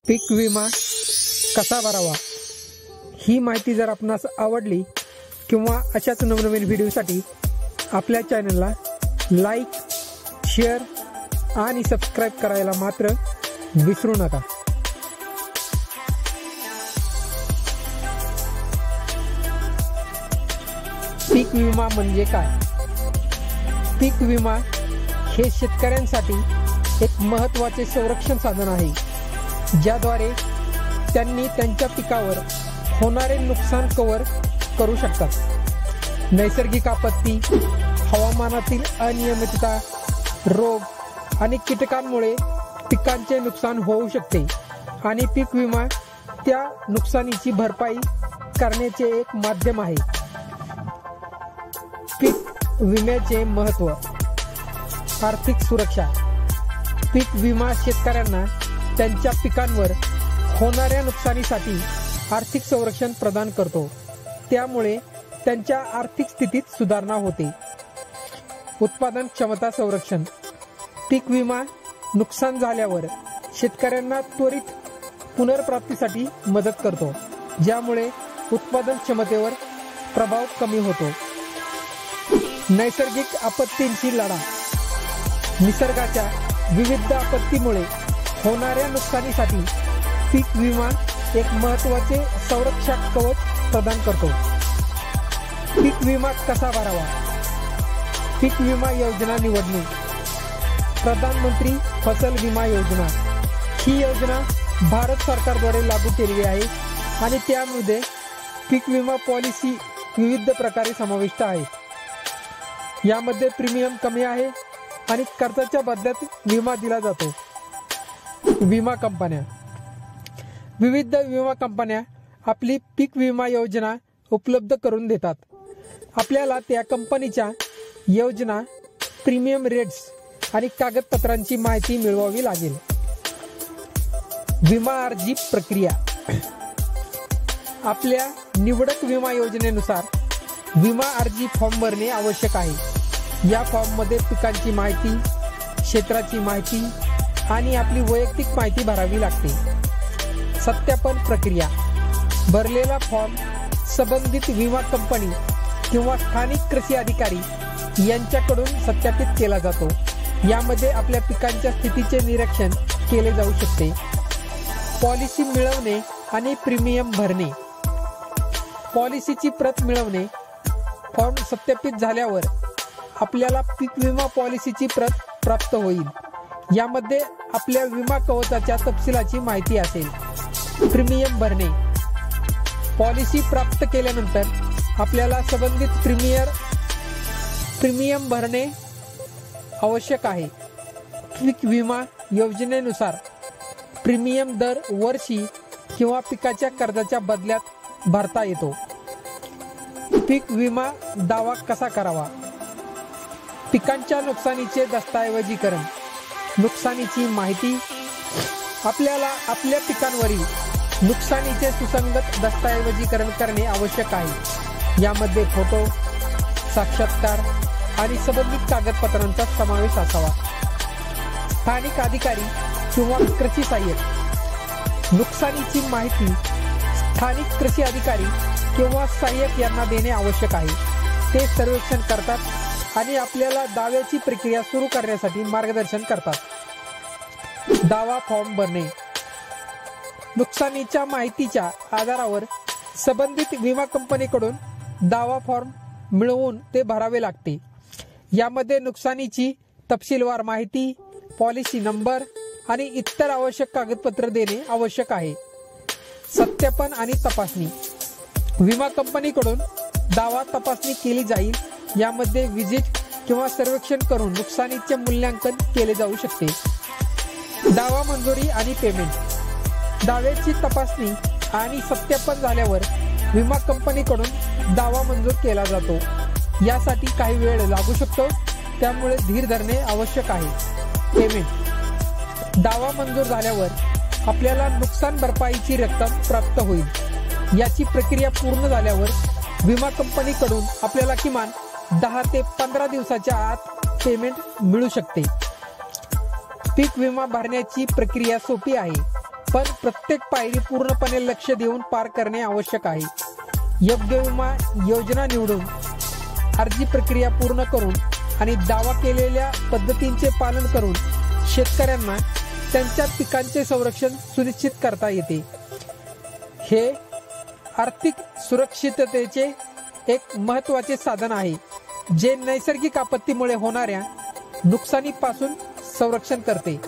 पीक विमा कसा भरावा ही माहिती जर आपणास आवडली किंवा अशाच नवनवीन व्हिडिओसाठी आपल्या चॅनलला लाईक, शेअर आणि सबस्क्राइब करायला मात्र विसरू नका। पीक विमा म्हणजे काय? पीक विमा हे शेतकऱ्यांसाठी एक महत्त्वाचे संरक्षण साधन आहे, ज्याद्वारे त्यांनी त्यांच्या पिकावर होणारे नुकसान कव्हर करू शकतात। नैसर्गिक आपत्ती, हवामानातील अनियमितता, रोग आणि कीटकांमुळे पिकांचे नुकसान होऊ शकते आणि पीक विमा त्या नुकसानीची भरपाई करण्याचे एक माध्यम आहे। पीक विम्याचे महत्त्व। आर्थिक सुरक्षा। पीक विमा शेतकऱ्यांना त्यांच्या पिकांवर होणाऱ्या नुकसानीसाठी आर्थिक संरक्षण प्रदान करतो, त्यामुळे त्यांच्या आर्थिक स्थितीत सुधारणा होते। उत्पादन क्षमता संरक्षण। पीक विमा नुकसान झाल्यावर शेतकऱ्यांना त्वरित पुनर्प्राप्तीसाठी मदत करतो, ज्यामुळे उत्पादन क्षमतेवर प्रभाव कमी होतो। नैसर्गिक आपत्तींशी लढा। निसर्गाच्या विविध आपत्तीमुळे होणाऱ्या नुकसानीसाठी पीक विमा एक महत्त्वाचे संरक्षक कवच प्रदान करतो। पीक विमा कसा भरावा? पीक विमा योजना निवडणे। प्रधानमंत्री फसल विमा योजना ही योजना भारत सरकारद्वारे लागू केलेली आहे आणि त्यामध्ये पीक विमा पॉलिसी विविध प्रकारे समाविष्ट आहे। यामध्ये प्रीमियम कमी आहे आणि खर्चाच्या बदल्यात विमा दिला जातो। विमा कंपन्या। विविध विमा कंपन्या आपली पीक विमा योजना उपलब्ध करून देतात। आपल्याला त्या कंपनीच्या योजना, प्रीमियम रेट्स आणि कागदपत्रांची माहिती मिळवावी लागेल। विमा अर्जी प्रक्रिया। आपल्या निवडक विमा योजनेनुसार विमा अर्जी फॉर्म भरणे आवश्यक आहे। या फॉर्म मध्ये पिकांची माहिती, क्षेत्राची माहिती आणि आपली वैयक्तिक माहिती भरावी लागते। सत्यापन प्रक्रिया। भरलेला फॉर्म संबंधित विमा कंपनी किंवा स्थानिक कृषी अधिकारी यांच्याकडून सत्यापित केला जातो। यामध्ये आपल्या पिकांच्या स्थितीचे निरीक्षण केले जाऊ शकते। पॉलिसी मिळवणे आणि प्रीमियम भरणे। पॉलिसीची प्रत मिळवणे। फॉर्म सत्यापित झाल्यावर आपल्याला पीक विमा पॉलिसीची प्रत प्राप्त होईल। यामध्ये आपल्या विमा कवचाच्या तपशिलाची माहिती असेल। प्रीमियम भरणे। पॉलिसी प्राप्त केल्यानंतर आपल्याला संबंधित प्रीमियम भरणे आवश्यक आहे। पीक विमा योजनेनुसार प्रीमियम दर वर्षी किंवा पिकाच्या कर्जाच्या बदल्यात भरता येतो। पीक विमा दावा कसा करावा? पिकांच्या नुकसानीचे दस्तऐवजीकरण। नुकसानीची माहिती। आपल्याला आपल्या पिकांवरील नुकसानीचे सुसंगत दस्तऐवजीकरण करणे आवश्यक आहे। यामध्ये फोटो, साक्षात्कार आणि संबंधित कागदपत्रांचा समावेश असावा। स्थानिक अधिकारी किंवा कृषी सहाय्यक। नुकसानीची माहिती स्थानिक कृषी अधिकारी किंवा सहाय्यक यांना देणे आवश्यक आहे। ते सर्वेक्षण करतात आणि आपल्याला दाव्याची प्रक्रिया सुरू करण्यासाठी मार्गदर्शन करतात। दावा फॉर्म भरणे। नुकसानीच्या माहितीच्या आधारावर संबंधित विमा कंपनीकडून दावा फॉर्म मिळवून ते भरावे लागते। यामध्ये नुकसानीची तपशीलवार माहिती, पॉलिसी नंबर आणि इतर आवश्यक कागदपत्र देणे आवश्यक आहे. सत्यापन आणि तपासणी. विमा कंपनीकडून दावा तपासणी केली जाईल. यामध्ये विजिट किंवा सर्वेक्षण करून नुकसानीचे मूल्यांकन केले जाऊ शकते. दावा मंजुरी आणि पेमेंट. दाव्याची तपासणी आणि सत्यापन झाल्यावर विमा कंपनीकडून दावा मंजूर केला जातो. यासाठी काही वेळ लागू शकतो, त्यामुळे धीर धरणे आवश्यक आहे. पेमेंट. दावा मंजूर झाल्यावर आपल्याला नुकसान भरपाईची रक्कम प्राप्त होईल. याची प्रक्रिया पूर्ण झाल्यावर विमा कंपनीकडून आपल्याला किमान 10 ते 15 दिवसाच्या आत पेमेंट मिळू शकते. पीक विमा भरण्याची प्रक्रिया सोपी आहे, पण प्रत्येक पायरी पूर्णपणे लक्ष देऊन पार करणे आवश्यक आहे. योग्य विमा योजना निवडून, अर्जी प्रक्रिया पूर्ण करून आणि दावा केलेल्या पद्धतींचे पालन करून शेतकऱ्यांना त्यांच्या पिकांचे संरक्षण सुनिश्चित करता येते. हे आर्थिक सुरक्षिततेचे एक महत्त्वाचे साधन आहे, जे नैसर्गिक आपत्तीमुळे होणाऱ्या नुकसानीपासून संरक्षण करते.